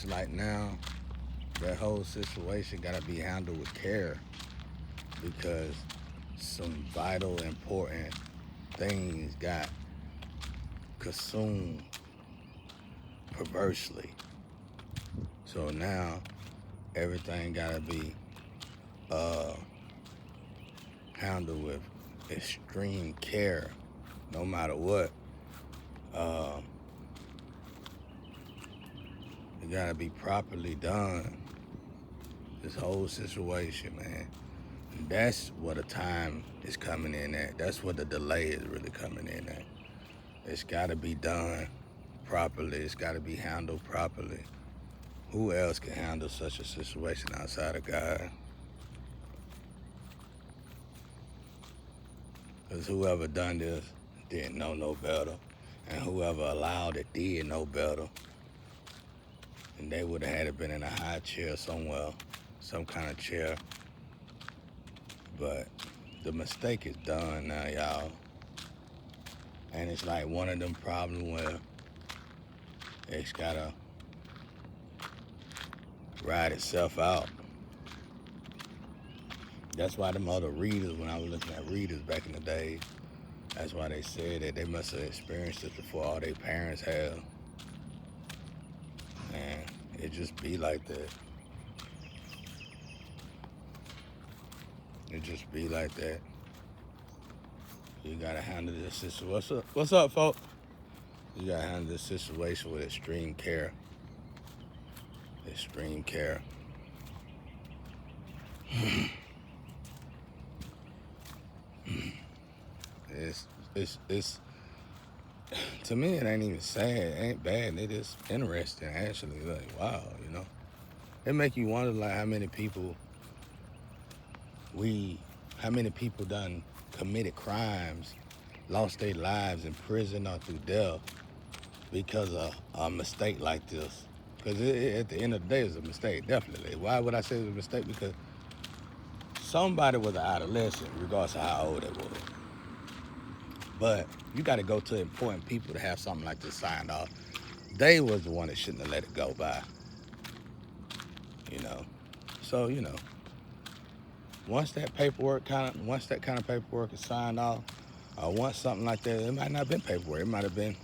it's like now that whole situation got to be handled with care because some vital, important things got consumed perversely. So now everything got to be uh, handled with extreme care, no matter what. Uh, it got to be properly done. This whole situation, man. That's what the time is coming in at. That's what the delay is really coming in at. It's got to be done properly. It's got to be handled properly. Who else can handle such a situation outside of God? Because whoever done this didn't know no better. And whoever allowed it did know better. And they would have had it been in a high chair somewhere, some kind of chair. But the mistake is done now, y'all. And it's like one of them problems where it's gotta ride itself out. That's why them other readers, when I was looking at readers back in the day, that's why they said that they must have experienced it before all their parents have. And it just be like that. It just be like that. You gotta handle this situation. What's up, folks? You gotta handle this situation with extreme care. Extreme care. It's to me it ain't even sad, it ain't bad. It is interesting actually. Like wow, you know. It make you wonder like how many people done committed crimes, lost their lives in prison or through death because of a mistake like this. Because at the end of the day, it's a mistake, definitely. Why would I say it's a mistake? Because somebody was an adolescent, regardless of how old they was. But you got to go to important people to have something like this signed off. They was the one that shouldn't have let it go by. You know, so you know, once that kind of paperwork is signed off, or once something like that, it might not have been paperwork. It might have been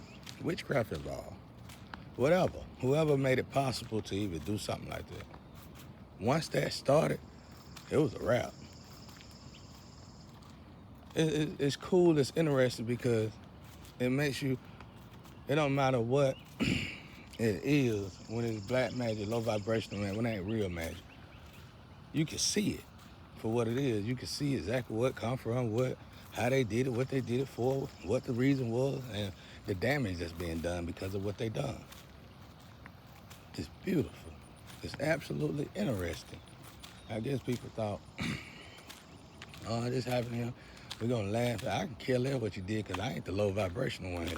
witchcraft involved. Whatever. Whoever made it possible to even do something like that. Once that started, it was a wrap. It's cool, it's interesting because it makes you, it don't matter what it is, when it's black magic, low vibrational man, when it ain't real magic, you can see it for what it is. You can see exactly what come from, how they did it, what they did it for, what the reason was, and the damage that's being done because of what they done. It's beautiful. It's absolutely interesting. I guess people thought, oh, this happened here. We're gonna laugh. I can care less what you did because I ain't the low vibrational one here.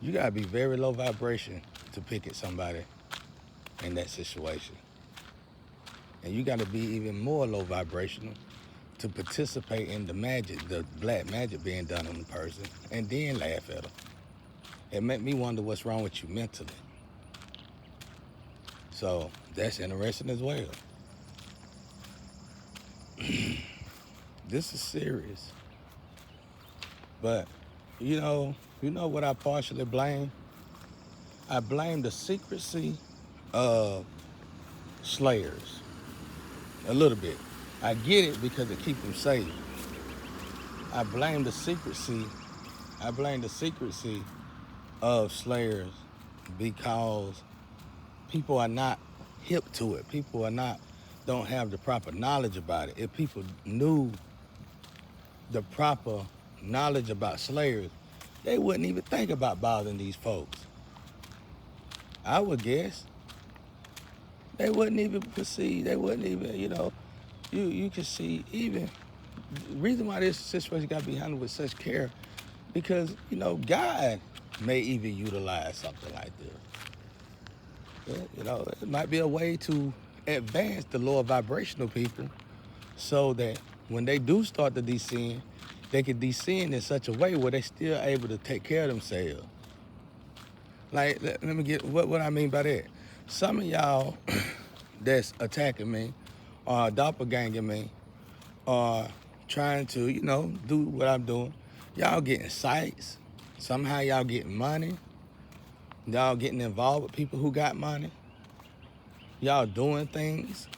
You gotta be very low vibration to pick at somebody in that situation. And you gotta be even more low vibrational to participate in the magic, the black magic being done on the person, and then laugh at them. It made me wonder what's wrong with you mentally. So that's interesting as well. This is serious. But you know what I partially blame? I blame the secrecy of slayers. A little bit. I get it because it keeps them safe. I blame the secrecy of slayers because people are not hip to it. People don't have the proper knowledge about it. If people knew the proper knowledge about slayers, they wouldn't even think about bothering these folks. I would guess. They wouldn't even proceed. They wouldn't even, you can see even the reason why this situation got to be handled with such care, because, God may even utilize something like this. It might be a way to advance the lower vibrational people so that when they do start to descend, they can descend in such a way where they're still able to take care of themselves. Like, let me get what I mean by that. Some of y'all that's attacking me or doppelganging me or trying to, do what I'm doing, y'all getting sights. Somehow y'all getting money. Y'all getting involved with people who got money. Y'all doing things.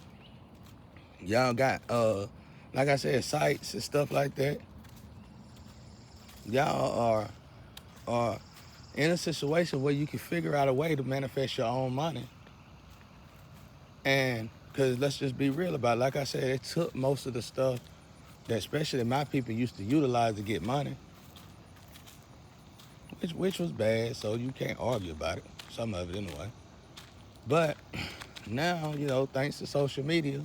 Y'all got, like I said, sites and stuff like that. Y'all are in a situation where you can figure out a way to manifest your own money. And because let's just be real about it. Like I said, it took most of the stuff that especially my people used to utilize to get money, which was bad, so you can't argue about it. Some of it anyway. But now, thanks to social media,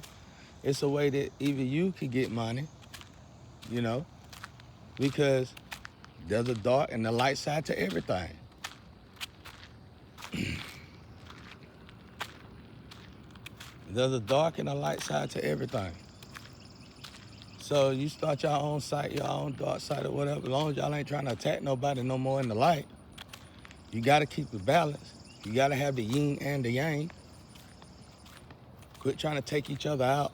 it's a way that even you can get money, because there's a dark and a light side to everything. There's a dark and a light side to everything. So you start your own site, your own dark side or whatever, as long as y'all ain't trying to attack nobody no more in the light, you got to keep it balanced. You got to have the yin and the yang. Quit trying to take each other out.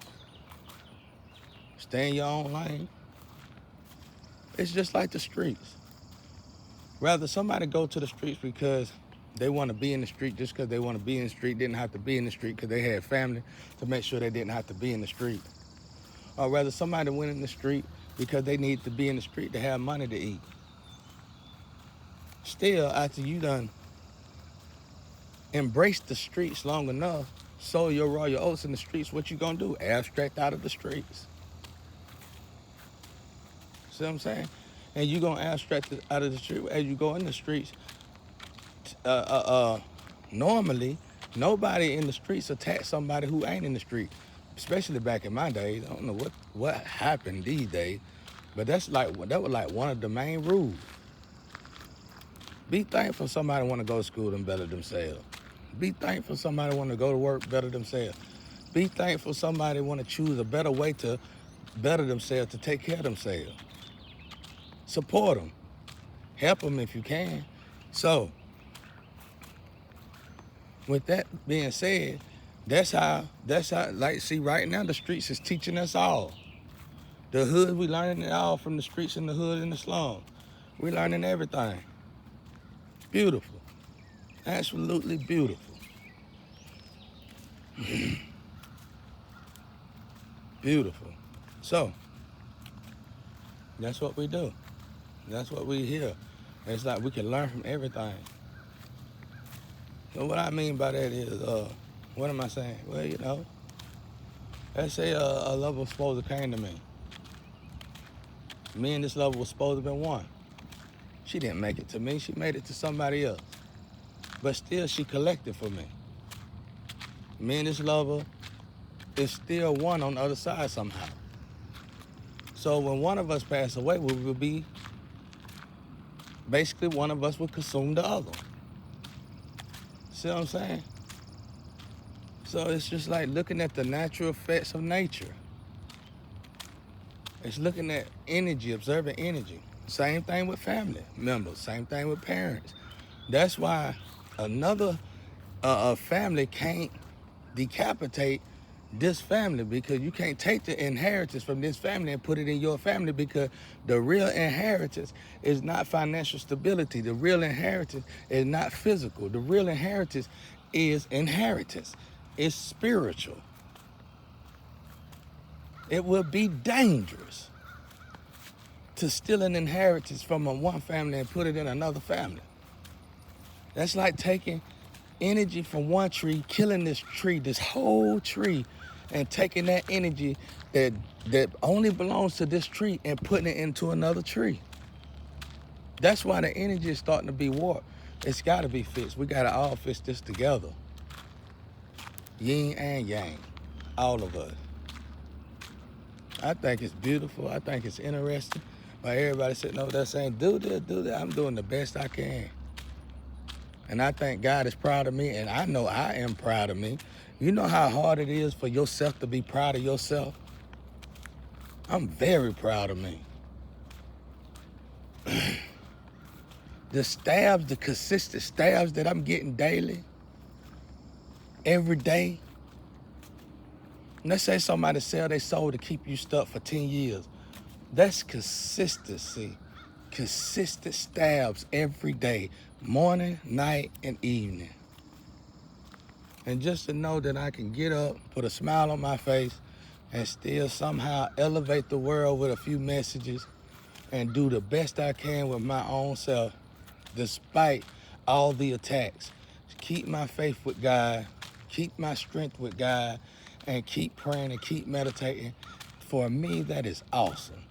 Stay in your own lane. It's just like the streets. Rather somebody go to the streets because they want to be in the street just because they want to be in the street, didn't have to be in the street because they had family to make sure they didn't have to be in the street. Or rather somebody went in the street because they need to be in the street to have money to eat. Still, after you done embrace the streets long enough, sow your royal oats in the streets, what you gonna do? Abstract out of the streets. See what I'm saying? And you gonna abstract out of the street as you go in the streets. Normally, nobody in the streets attack somebody who ain't in the street. Especially back in my days. I don't know what happened these days, but that was like one of the main rules. Be thankful somebody want to go to school and better themselves. Be thankful somebody want to go to work better themselves. Be thankful somebody want to choose a better way to better themselves, to take care of themselves. Support them. Help them if you can. So, with that being said, that's how, like, see, right now the streets is teaching us all. The hood, we learning it all from the streets and the hood and the slum. We learning everything. Beautiful. Absolutely beautiful. Beautiful. So, that's what we do. That's what we hear. It's like we can learn from everything. So what I mean by that is, what am I saying? Well, let's say a lover was supposed to came to me. Me and this lover was supposed to have been one. She didn't make it to me. She made it to somebody else. But still, she collected for me. Me and this lover is still one on the other side somehow. So when one of us pass away, we will be, basically one of us will consume the other. See what I'm saying? So it's just like looking at the natural effects of nature. It's looking at energy, observing energy. Same thing with family members, same thing with parents. That's why another family can't decapitate this family, because you can't take the inheritance from this family and put it in your family, because the real inheritance is not financial stability. The real inheritance is not physical. The real inheritance is inheritance. It's spiritual. It will be dangerous to steal an inheritance from one family and put it in another family. That's like taking energy from one tree, killing this tree, this whole tree, and taking that energy that only belongs to this tree and putting it into another tree. That's why the energy is starting to be warped. It's got to be fixed. We got to all fix this together. Yin and yang, all of us. I think it's beautiful. I think it's interesting. But everybody sitting over there saying, do this, do that. I'm doing the best I can. And I think God is proud of me, and I know I am proud of me. You know how hard it is for yourself to be proud of yourself? I'm very proud of me. the stabs, the consistent stabs that I'm getting daily, every day. Let's say somebody sell their soul to keep you stuck for 10 years. That's consistency. Consistent stabs every day, morning, night, and evening. And just to know that I can get up, put a smile on my face, and still somehow elevate the world with a few messages and do the best I can with my own self, despite all the attacks. Keep my faith with God, keep my strength with God, and keep praying and keep meditating. For me, that is awesome.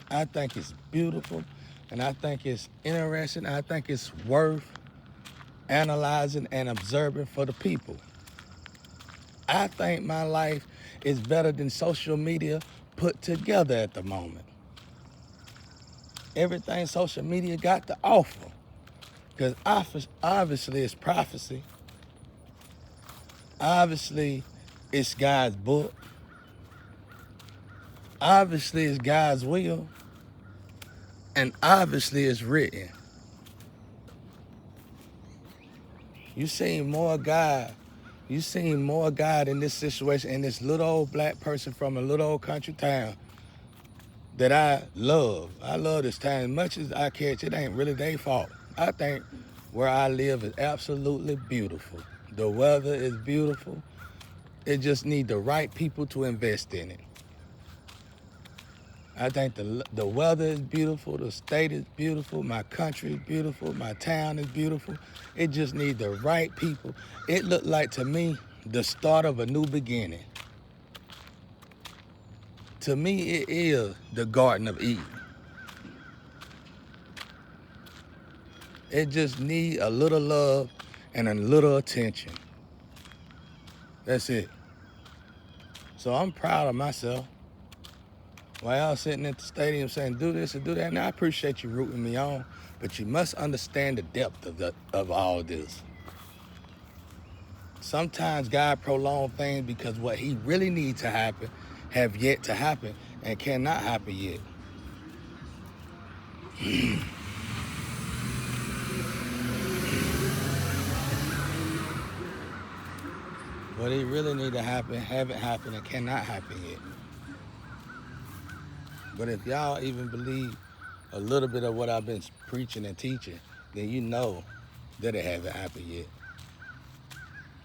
I think it's beautiful, and I think it's interesting. I think it's worth analyzing and observing for the people. I think my life is better than social media put together at the moment. Everything social media got to offer, because obviously it's prophecy. Obviously it's God's book. Obviously it's God's will. And obviously it's written. You seen more God in this situation, in this little old black person from a little old country town that I love. I love this town as much as I catch. It ain't really their fault. I think where I live is absolutely beautiful. The weather is beautiful. It just need the right people to invest in it. I think the weather is beautiful, the state is beautiful, my country is beautiful, my town is beautiful. It just needs the right people. It looked like, to me, the start of a new beginning. To me, it is the Garden of Eden. It just needs a little love and a little attention. That's it. So I'm proud of myself. While y'all sitting at the stadium saying, do this and do that, and I appreciate you rooting me on, but you must understand the depth of all this. Sometimes God prolongs things because what he really needs to happen have yet to happen and cannot happen yet. What he really need to happen haven't happened and cannot happen yet. But if y'all even believe a little bit of what I've been preaching and teaching, then you know that it haven't happened yet.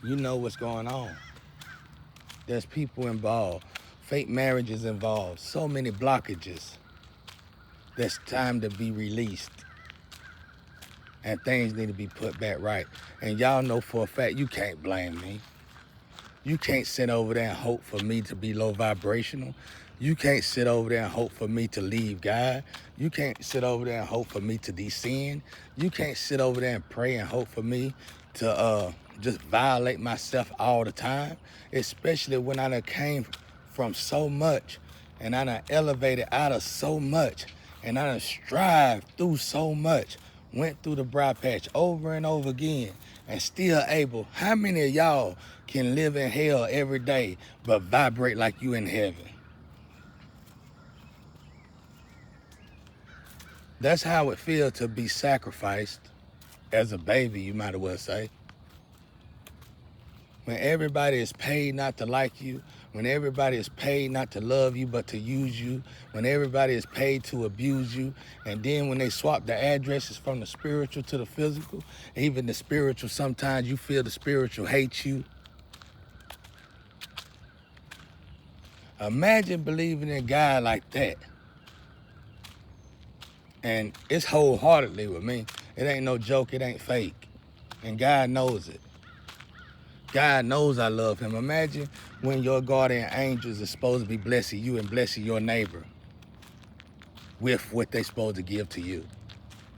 You know what's going on. There's people involved, fake marriages involved, so many blockages. That's time to be released. And things need to be put back right. And y'all know for a fact you can't blame me. You can't sit over there and hope for me to be low vibrational. You can't sit over there and hope for me to leave God. You can't sit over there and hope for me to descend. You can't sit over there and pray and hope for me to just violate myself all the time, especially when I done came from so much and I done elevated out of so much and I done strived through so much, went through the briar patch over and over again and still able. How many of y'all can live in hell every day but vibrate like you in heaven? That's how it feels to be sacrificed as a baby, you might as well say. When everybody is paid not to like you, when everybody is paid not to love you but to use you, when everybody is paid to abuse you, and then when they swap the addresses from the spiritual to the physical, even the spiritual, sometimes you feel the spiritual hates you. Imagine believing in God like that. And it's wholeheartedly with me. It ain't no joke, it ain't fake. And God knows it. God knows I love him. Imagine when your guardian angels are supposed to be blessing you and blessing your neighbor with what they supposed to give to you.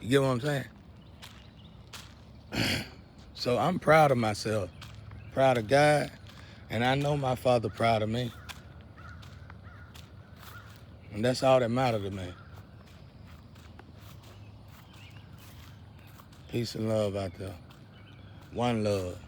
You get what I'm saying? So I'm proud of myself, proud of God, and I know my Father proud of me. And that's all that matters to me. Peace and love out there. One love.